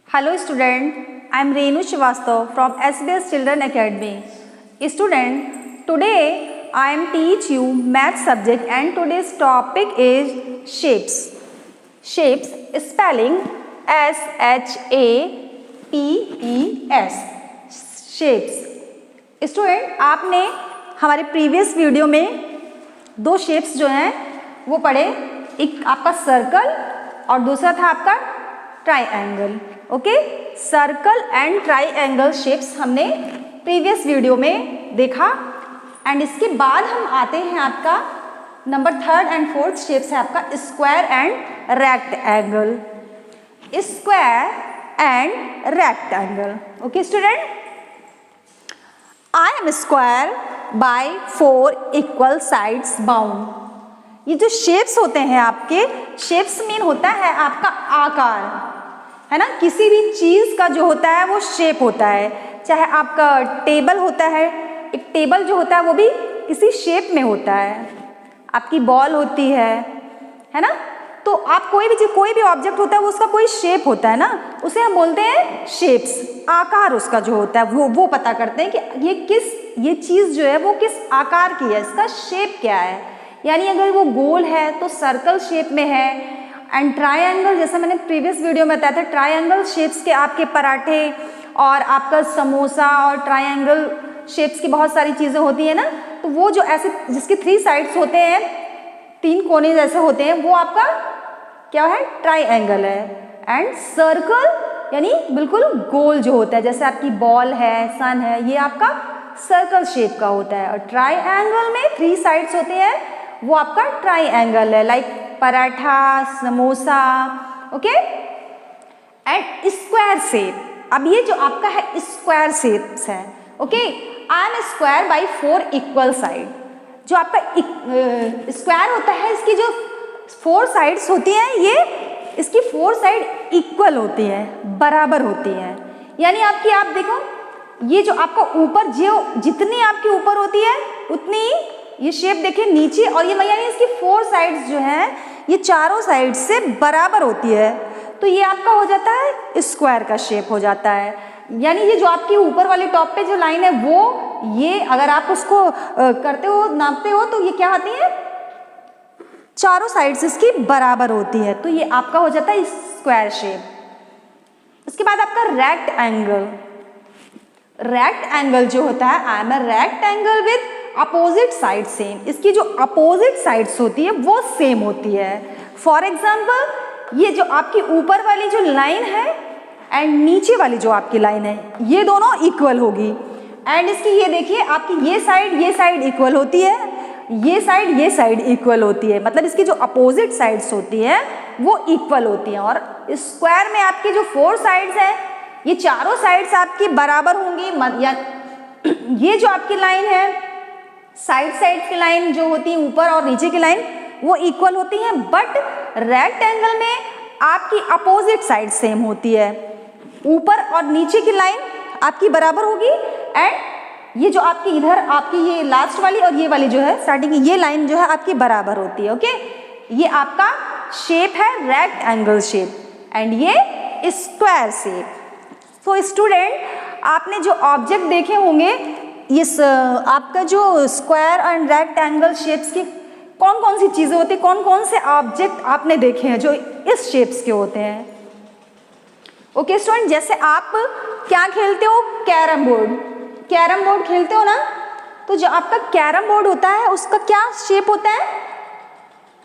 Hello student, I am Renu Srivastav from SBS Children Academy. Student, today I am teach you math subject and today's topic is shapes. Shapes spelling S-H-A-P-E-S. Shapes. Student, आपने हमारे previous video में दो shapes जो हैं वो पढ़े, एक आपका सर्कल और दूसरा था आपका triangle. Okay, circle and triangle shapes हमने प्रीवियस वीडियो में देखा. एंड इसके बाद हम आते हैं आपका number 3rd and 4th shapes है आपका square and rectangle. Square and rectangle. Okay student, I am square by 4 equal sides bound. ये जो शेप्स होते हैं आपके, शेप्स मीन होता है आपका आकार, है ना. किसी भी चीज का जो होता है वो शेप होता है. चाहे आपका टेबल होता है, एक टेबल जो होता है वो भी किसी शेप में होता है. आपकी बॉल होती है ना. तो आप कोई भी ऑब्जेक्ट होता है वो उसका कोई शेप होता है ना, उसे हम बोलते हैं शेप्स. आकार उसका जो होता है वो पता करते हैं कि ये चीज जो है वो किस आकार की है, इसका शेप क्या है. यानी अगर वो गोल है तो सर्कल शेप में है. एंड ट्राइएंगल, जैसा मैंने प्रीवियस वीडियो में बताया था, ट्राइएंगल शेप्स के आपके पराठे और आपका समोसा और ट्राइएंगल शेप्स की बहुत सारी चीज़ें होती है ना. तो वो जो ऐसे जिसके 3 साइड्स होते हैं, 3 कोने जैसे होते हैं, वो आपका क्या है, ट्राइएंगल है. एंड सर्कल यानी बिल्कुल गोल जो होता है, जैसे आपकी बॉल है, सन है, ये आपका सर्कल शेप का होता है. और ट्राइएंगल में 3 साइड्स होते हैं, वो आपका ट्राइएंगल है, like paratha, samosa. Okay. And square shape, अब ये जो आपका है स्क्वायर शेप्स है. Okay, I am square by 4 equal side. जो आपका स्क्वायर होता है, इसकी जो 4 साइड्स होती हैं, ये इसकी 4 साइड इक्वल होती है, बराबर होती है. यानी आपकी, आप देखो, ये जो आपका ऊपर जो जितनी आपकी ऊपर होती है उतनी ये शेप देखिए नीचे, और ये यानी इसकी 4 साइड्स जो हैं ये चारों साइड से बराबर होती है. तो ये आपका हो जाता है स्क्वायर का शेप हो जाता है. यानी ये जो आपकी ऊपर वाले टॉप पे जो लाइन है वो, ये अगर आप उसको करते हो, नापते हो, तो ये क्या आती है, चारों साइड्स इसकी बराबर होती है. तो ये आपका हो जाता है स्क्वायर शेप. उसके बाद आपका रेक्टेंगल. रेक्टेंगल जो होता है, I am a rectangle with opposite side same. इसकी जो अपोजिट साइड्स होती है वो सेम होती है. फॉर एग्जाम्पल, ये जो आपकी ऊपर वाली जो लाइन है एंड नीचे वाली जो आपकी लाइन है, ये दोनों इक्वल होगी. एंड इसकी ये देखिए, आपकी ये साइड इक्वल होती है, ये साइड इक्वल होती है. मतलब इसकी जो अपोजिट साइड्स होती है वो इक्वल होती हैं. और स्क्वायर में आपकी जो 4 साइड्स हैं, ये चारों साइड्स आपकी बराबर होंगी. या ये जो आपकी लाइन है, साइड की लाइन जो होती है, ऊपर और नीचे की लाइन, वो इक्वल होती हैं. बट रेक्टेंगल में आपकी अपोजिट साइड सेम होती है. ऊपर और नीचे की लाइन आपकी बराबर होगी. एंड ये जो आपकी इधर आपकी ये लास्ट वाली और ये वाली जो है स्टार्टिंग की, ये लाइन जो है आपकी बराबर होती है. ओके, ये आपका शेप है रेक्टेंगल शेप एंड ये स्क्वायर शेप. तो स्टूडेंट, आपने जो ऑब्जेक्ट देखे होंगे, इस आपका जो स्क्वायर एंड रेक्टेंगल शेप्स की कौन कौन सी चीज़ें होती हैं, कौन कौन से ऑब्जेक्ट आपने देखे हैं जो इस शेप्स के होते हैं. ओके स्टूडेंट, जैसे आप क्या खेलते हो, कैरम बोर्ड खेलते हो ना. तो जो आपका कैरम बोर्ड होता है उसका क्या शेप होता है,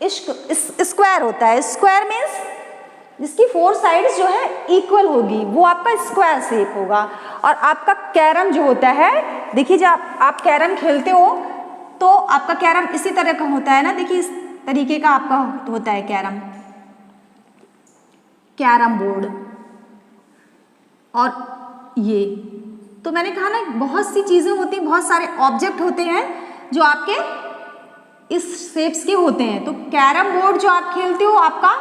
स्क्वायर होता है. स्क्वायर मीन्स जिसकी 4 साइड्स जो है इक्वल होगी, वो आपका स्क्वायर शेप होगा. और आपका कैरम जो होता है, देखिए जब आप कैरम खेलते हो तो आपका कैरम इसी तरह का होता है ना. देखिए इस तरीके का आपका होता है कैरम बोर्ड. और ये तो मैंने कहा ना, बहुत सी चीज़ें होती हैं, बहुत सारे ऑब्जेक्ट होते हैं जो आपके इस शेप्स के होते हैं. तो कैरम बोर्ड जो आप खेलते हो, आपका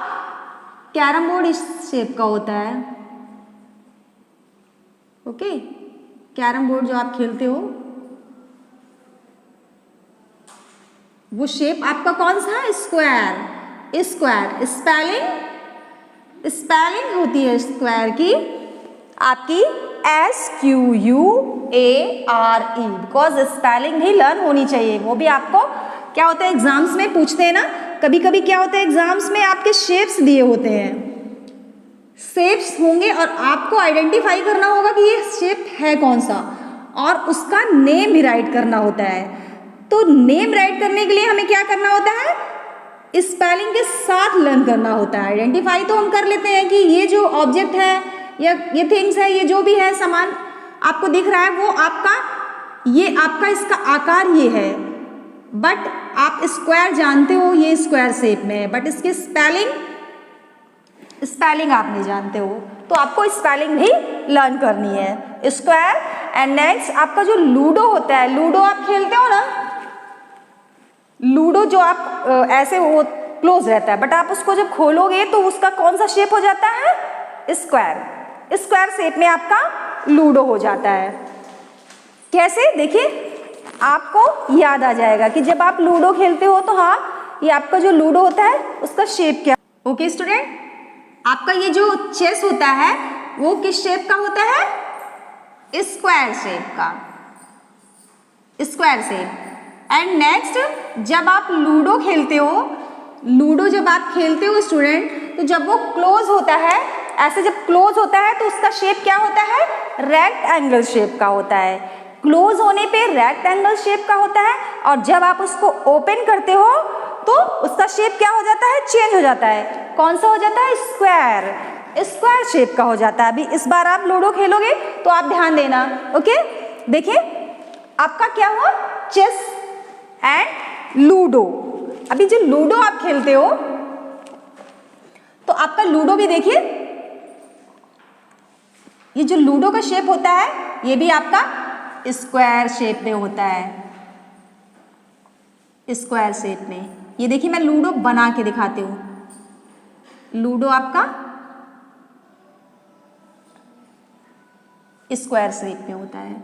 कैरम बोर्ड इस शेप का होता है. ओके, कैरम बोर्ड जो आप खेलते हो वो शेप आपका कौन सा है, स्क्वायर. स्पेलिंग होती है स्क्वायर की आपकी SQUARE, बिकॉज स्पेलिंग भी लर्न होनी चाहिए। वो भी आपको क्या होता है एग्जाम्स में पूछते हैं ना, कभी कभी क्या होता है एग्जाम्स में आपके शेप्स दिए होते हैं, शेप्स होंगे और आपको आइडेंटिफाई करना होगा कि ये शेप है कौन सा, और उसका नेम भी राइट करना होता है। तो नेम राइट करने के लिए हमें क्या करना होता है, स्पेलिंग के साथ लर्न करना होता है। आइडेंटिफाई तो हम कर लेते हैं कि ये जो ऑब्जेक्ट है या ये थिंग्स है, ये जो भी है सामान आपको दिख रहा है, वो आपका ये आपका इसका आकार ये है, बट आप स्क्वायर जानते हो ये स्क्वायर शेप में है, बट इसकी स्पेलिंग आप नहीं जानते हो, तो आपको स्पेलिंग भी लर्न करनी है, स्क्वायर। एंड नेक्स्ट आपका जो लूडो होता है, लूडो आप खेलते हो ना, लूडो जो आप ऐसे वो क्लोज रहता है, बट आप उसको जब खोलोगे तो उसका कौन सा शेप हो जाता है, स्क्वायर। स्क्वायर शेप में आपका लूडो हो जाता है। कैसे, देखिए आपको याद आ जाएगा कि जब आप लूडो खेलते हो तो हाँ, ये आपका जो लूडो होता है उसका शेप क्या। ओके स्टूडेंट, आपका ये जो चेस होता है वो किस शेप का होता है, स्क्वायर शेप का, स्क्वायर शेप। एंड नेक्स्ट जब आप लूडो खेलते हो, लूडो जब आप खेलते हो स्टूडेंट, तो जब वो क्लोज होता है, ऐसे जब क्लोज होता है तो उसका शेप क्या होता है, रेक्टेंगल शेप का होता है। क्लोज होने पे रेक्टेंगल शेप का होता है, और जब आप उसको ओपन करते हो तो उसका शेप क्या हो जाता है, चेंज हो जाता है। कौन सा हो जाता है, स्क्वायर, स्क्वायर शेप का हो जाता है। अभी इस बार आप लूडो खेलोगे तो आप ध्यान देना। ओके, देखिए आपका क्या हुआ, चेस एंड लूडो। अभी जो लूडो आप खेलते हो तो आपका लूडो भी देखिए, ये जो लूडो का शेप होता है ये भी आपका स्क्वायर शेप में होता है, स्क्वायर शेप में। ये देखिए मैं लूडो बना के दिखाती हूँ, लूडो आपका स्क्वायर शेप में होता है।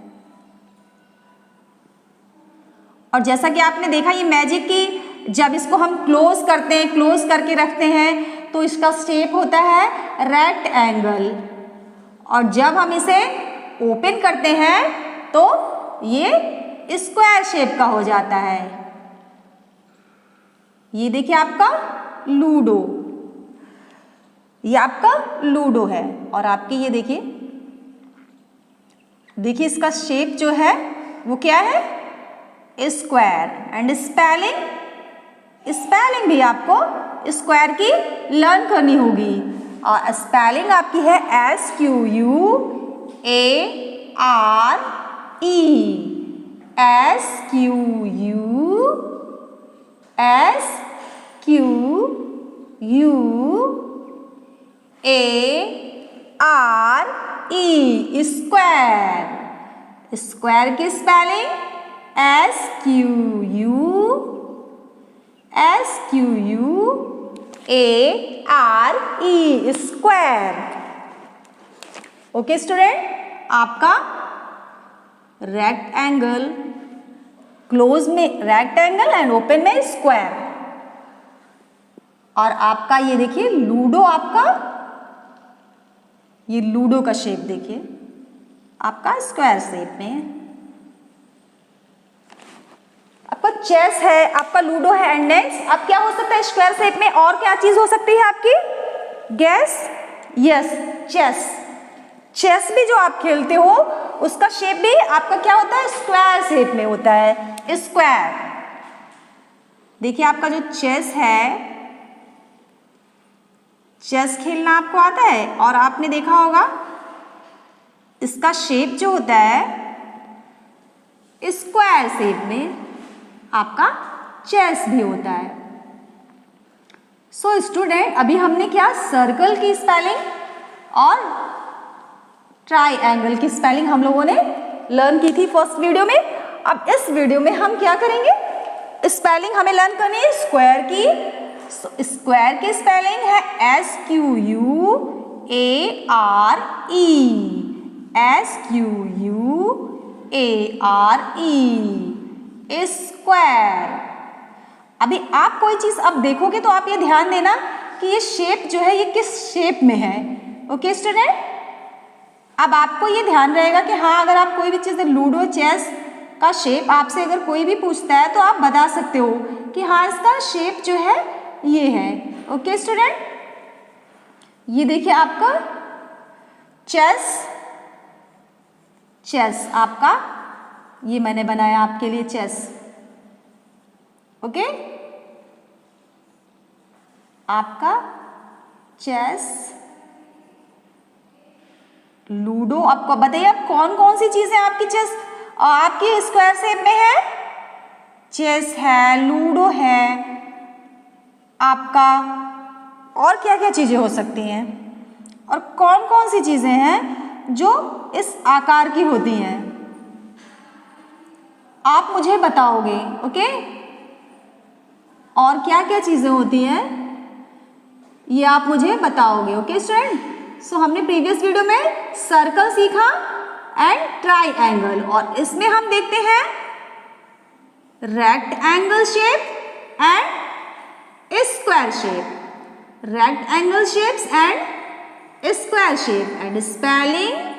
और जैसा कि आपने देखा ये मैजिक की, जब इसको हम क्लोज करते हैं, क्लोज करके रखते हैं तो इसका शेप होता है रेक्टेंगल, और जब हम इसे ओपन करते हैं तो ये स्क्वायर शेप का हो जाता है। ये देखिए आपका लूडो, ये आपका लूडो है। और आपके ये देखिए, देखिए इसका शेप जो है वो क्या है, स्क्वायर। एंड स्पेलिंग, स्पेलिंग भी आपको स्क्वायर की लर्न करनी होगी, और स्पेलिंग आपकी है SQUARE, SQUARE, स्क्वायर। स्क्वायर की spelling SQUARE, square. Okay student, आपका रेक्टेंगल, क्लोज में रेक्टेंगल एंड ओपन में स्क्वायर। और आपका ये देखिए लूडो, आपका ये लूडो का शेप देखिए आपका स्क्वायर शेप में है। आपका चेस है, आपका लूडो है। एंड नेक्स्ट अब क्या हो सकता है स्क्वायर शेप में, और क्या चीज हो सकती है आपकी, गैस, यस, चेस। चेस भी जो आप खेलते हो उसका शेप भी आपका क्या होता है, स्क्वायर शेप में होता है, स्क्वायर। देखिए आपका जो चेस है, चेस खेलना आपको आता है, और आपने देखा होगा इसका शेप जो होता है स्क्वायर शेप में आपका चेस भी होता है। सो स्टूडेंट, अभी हमने क्या सर्कल की स्पेलिंग और ट्राइएंगल की स्पेलिंग हम लोगों ने लर्न की थी फर्स्ट वीडियो में। अब इस वीडियो में हम क्या करेंगे, स्पेलिंग हमें लर्न करनी है स्क्वायर की। स्क्वायर की स्पेलिंग है SQUARE, स्क्वायर। अभी आप कोई चीज अब देखोगे तो आप ये ध्यान देना कि ये शेप जो है ये किस शेप में है। ओके स्टूडेंट, अब आपको ये ध्यान रहेगा कि हाँ, अगर आप कोई भी चीज़ लूडो चेस का शेप आपसे अगर कोई भी पूछता है तो आप बता सकते हो कि हाँ, इसका शेप जो है ये है। ओके स्टूडेंट, ये देखिए आपका चेस आपका, ये मैंने बनाया आपके लिए चेस। ओके, आपका चेस, लूडो। आपको बताइए आप कौन कौन सी चीजें आपकी चेस आपकी स्क्वायर शेप में है? चेस है, लूडो है आपका, और क्या क्या चीजें हो सकती हैं, और कौन कौन सी चीजें हैं जो इस आकार की होती हैं, आप मुझे बताओगे। ओके, और क्या क्या चीजें होती हैं ये आप मुझे बताओगे। ओके स्टूडेंट, सो हमने प्रीवियस वीडियो में सर्कल सीखा एंड ट्राइंगल, और इसमें हम देखते हैं rectangle shape and square shape, rectangle shapes and square shape, and spelling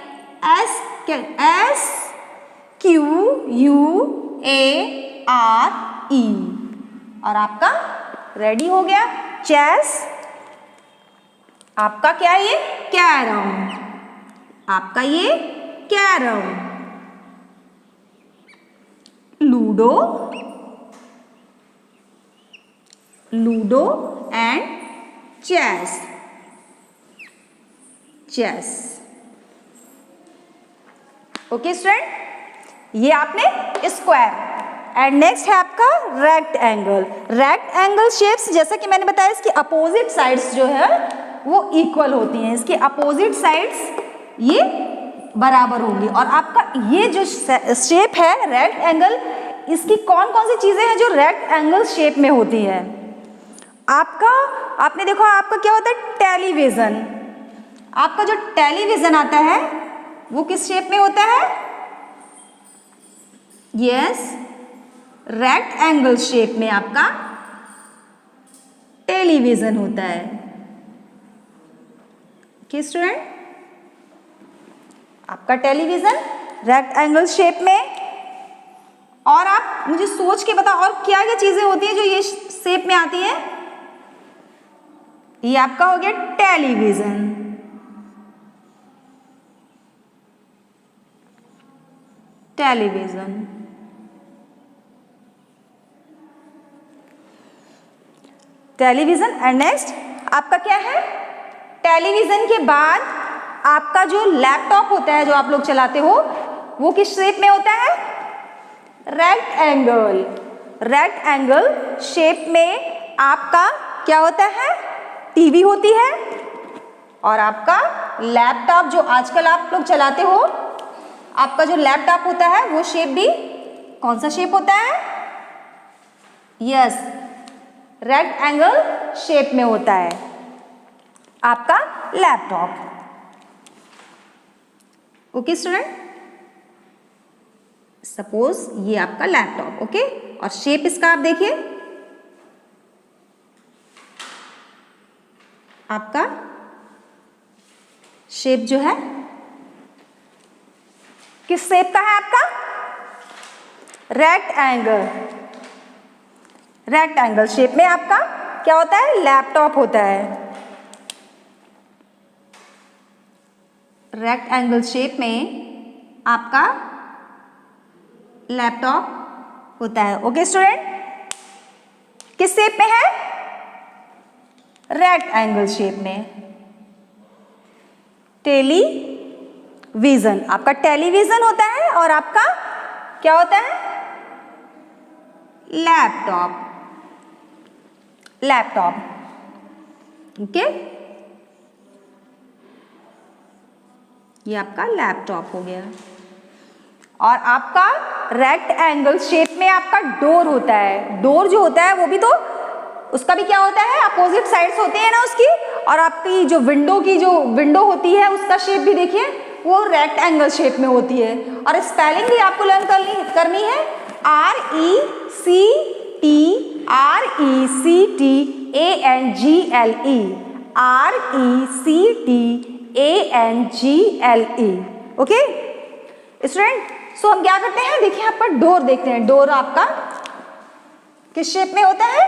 SQUARE। और आपका रेडी हो गया चेस, आपका क्या है ये कैरम, आपका ये carrom, ludo, ludo and chess, chess. Okay student, ये आपने स्क्वायर। एंड नेक्स्ट है आपका रेक्टेंगल। रेक्टेंगल शेप्स, जैसा कि मैंने बताया, इसकी अपोजिट साइड्स जो है वो इक्वल होती हैं, इसकी अपोजिट साइड्स ये बराबर होंगी। और आपका ये जो शेप है रेक्टेंगल, इसकी कौन कौन सी चीजें हैं जो रेक्टेंगल शेप में होती है? आपका, आपने देखो आपका क्या होता है टेलीविजन, आपका जो टेलीविजन आता है वो किस शेप में होता है? यस, रेक्टेंगल शेप में आपका टेलीविजन होता है। ओके स्टूडेंट, आपका टेलीविजन रेक्टेंगल शेप में। और आप मुझे सोच के बताओ और क्या क्या चीजें होती हैं जो ये शेप में आती हैं? ये आपका हो गया television, television, television. And next आपका क्या है? टेलीविजन के बाद आपका जो लैपटॉप होता है जो आप लोग चलाते हो वो किस शेप में होता है? रेक्टेंगल, रेक्टेंगल शेप में आपका क्या होता है? टीवी होती है। और आपका लैपटॉप जो आजकल आप लोग चलाते हो, आपका जो लैपटॉप होता है वो शेप भी कौन सा शेप होता है? यस, रेक्टेंगल शेप में होता है आपका लैपटॉप। ओके स्टूडेंट, सपोज ये आपका लैपटॉप। ओके, और शेप इसका आप देखिए, आपका शेप जो है किस शेप का है? आपका रेक्टेंगल, रेक्टेंगल शेप में आपका क्या होता है? लैपटॉप होता है। रेक्टेंगल शेप में आपका लैपटॉप होता है। ओके स्टूडेंट, किस शेप में है? रेक्टेंगल शेप में। टेलीविजन, आपका टेलीविजन होता है और आपका क्या होता है? Laptop, laptop. ओके, ये आपका लैपटॉप हो गया। और आपका रेक्टेंगल शेप में आपका डोर होता है। डोर जो होता है वो भी तो उसका भी क्या होता है? अपोजिट साइड्स होते हैं ना उसकी। और आपकी जो विंडो की जो विंडो होती है उसका शेप भी देखिए वो रेक्टेंगल शेप में होती है। और स्पेलिंग भी आपको लर्न करनी है, RECTANGLE, RECTANGLE। ANGLE। Okay student, so हम क्या करते हैं, देखिए यहाँ पर डोर देखते हैं। डोर आपका किस शेप में होता है,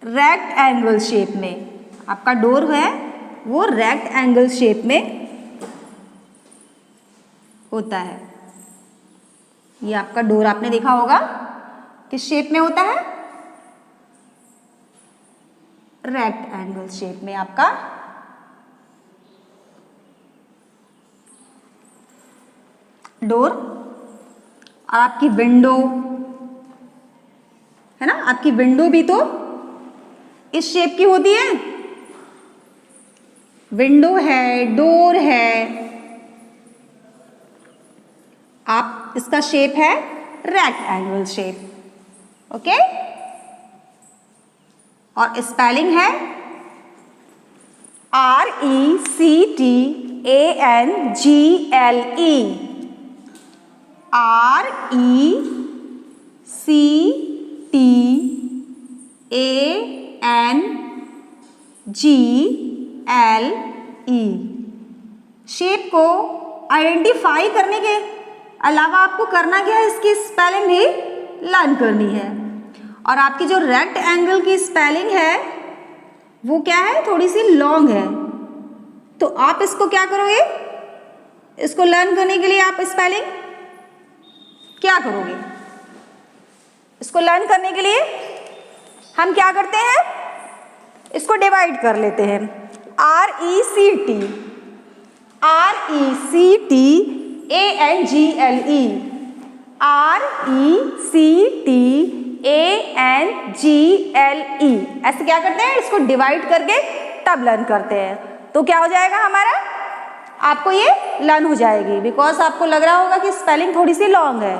रेक्ट एंगल शेप में। आपका डोर है वो रेक्ट एंगल शेप में होता है। ये आपका डोर आपने देखा होगा किस शेप में होता है, रेक्ट एंगल शेप में आपका डोर। और आपकी विंडो है ना, आपकी विंडो भी तो इस शेप की होती है। विंडो है, डोर है, आप इसका शेप है रेक्ट एंगल शेप। ओके, और स्पेलिंग है RECTANGLE। RECTANGLE। शेप को आइडेंटिफाई करने के अलावा आपको करना क्या है, इसकी स्पेलिंग भी लर्न करनी है। और आपकी जो रेक्ट एंगल की स्पेलिंग है वो क्या है, थोड़ी सी लॉन्ग है। तो आप इसको क्या करोगे, इसको लर्न करने के लिए आप स्पेलिंग क्या करोगे, इसको लर्न करने के लिए हम क्या करते हैं, इसको डिवाइड कर लेते हैं। RECTANGLE, RECTANGLE। ऐसे क्या करते हैं, इसको डिवाइड करके तब लर्न करते हैं। तो क्या हो जाएगा हमारा, आपको ये लर्न हो जाएगी, बिकॉज आपको लग रहा होगा कि स्पेलिंग थोड़ी सी लॉन्ग है।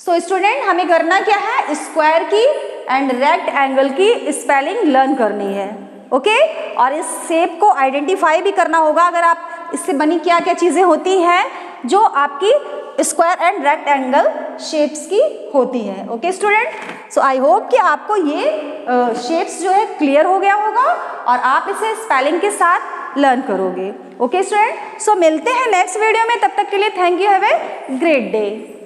सो स्टूडेंट, हमें करना क्या है, स्क्वायर की एंड रेक्ट एंगल की स्पेलिंग लर्न करनी है। ओके, और इस शेप को आइडेंटिफाई भी करना होगा। अगर आप इससे बनी क्या क्या चीजें होती हैं जो आपकी square and rectangle shapes की होती है। Okay student, so I hope कि आपको ये शेप्स जो है क्लियर हो गया होगा और आप इसे स्पेलिंग के साथ लर्न करोगे। ओके स्टूडेंट, सो मिलते हैं नेक्स्ट वीडियो में, तब तक के लिए thank you, have a great day.